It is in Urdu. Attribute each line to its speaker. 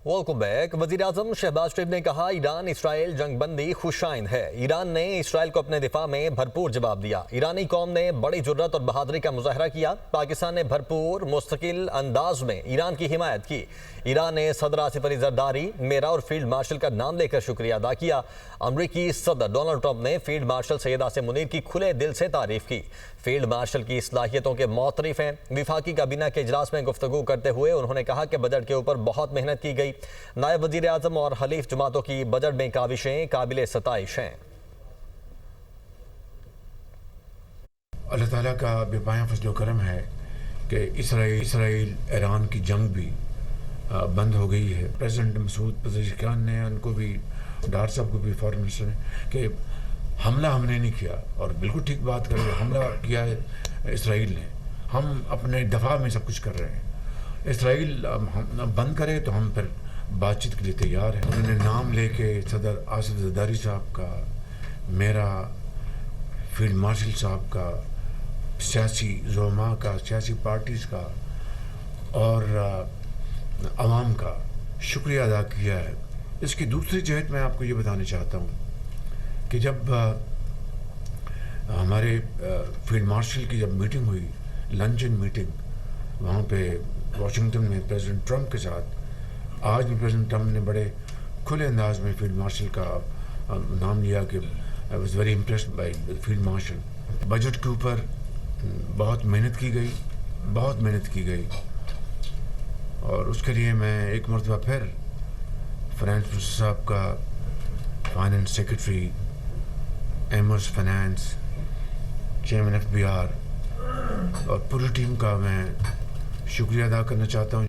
Speaker 1: Welcome back. وزیر اعظم شہباز شریف نے کہا ایران اسرائیل جنگ بندی خوش آئند ہے۔ ایران نے اسرائیل کو اپنے دفاع میں بھرپور جواب دیا۔ ایرانی قوم نے بڑی جرات اور بہادری کا مظاہرہ کیا۔ پاکستان نے بھرپور مستقل انداز میں ایران کی حمایت کی۔ ایران نے صدر آصف علی زرداری، میرا اور فیلڈ مارشل کا نام لے کر شکریہ ادا کیا۔ امریکی صدر ڈونلڈ ٹرمپ نے فیلڈ مارشل سید عاصم منیر کی کھلے دل سے تعریف کی۔ فیلڈ مارشل کی صلاحیتوں کے معترف ہیں۔ وفاقی کابینہ کے اجلاس میں گفتگو کرتے ہوئے انہوں نے کہا کہ بجٹ کے اوپر بہت محنت کی گئی۔ نائب وزیر اعظم اور حلیف جماعتوں کی بجٹ میں کاوشیں قابل ستائش ہیں۔
Speaker 2: اللہ تعالیٰ کا بے پایاں فضل و کرم ہے کہ اسرائیل ایران کی جنگ بھی بند ہو گئی ہے۔ پریزیڈنٹ مسعود پزشکیان نے ان کو بھی، ڈار صاحب کو بھی، فارن منسٹر نے، کہ حملہ ہم نے نہیں کیا، اور بالکل ٹھیک بات کر رہے ہیں، حملہ کیا ہے اسرائیل نے، ہم اپنے دفاع میں سب کچھ کر رہے ہیں۔ اسرائیل بند کرے تو ہم پھر بات چیت کے لیے تیار ہیں۔ انہوں نے نام لے کے صدر آصف زرداری صاحب کا، میرا، فیلڈ مارشل صاحب کا، سیاسی زعماء کا، سیاسی پارٹیز کا اور عوام کا شکریہ ادا کیا ہے۔ اس کی دوسری جہت میں آپ کو یہ بتانا چاہتا ہوں کہ جب ہمارے فیلڈ مارشل کی جب میٹنگ ہوئی، لنچن میٹنگ وہاں پہ واشنگٹن میں پریزیڈنٹ ٹرمپ کے ساتھ، آج بھی پریزیڈنٹ ٹرمپ نے بڑے کھلے انداز میں فیلڈ مارشل کا نام لیا کہ I was very impressed by field marshal. Budget کے اوپر بہت محنت کی گئی، بہت محنت کی گئی، اور اس کے لیے میں ایک مرتبہ پھر فائنانس منسٹر صاحب کا، finance secretary, immerse finance, chairman FBR اور پوری ٹیم کا میں شکریہ ادا کرنا چاہتا ہوں۔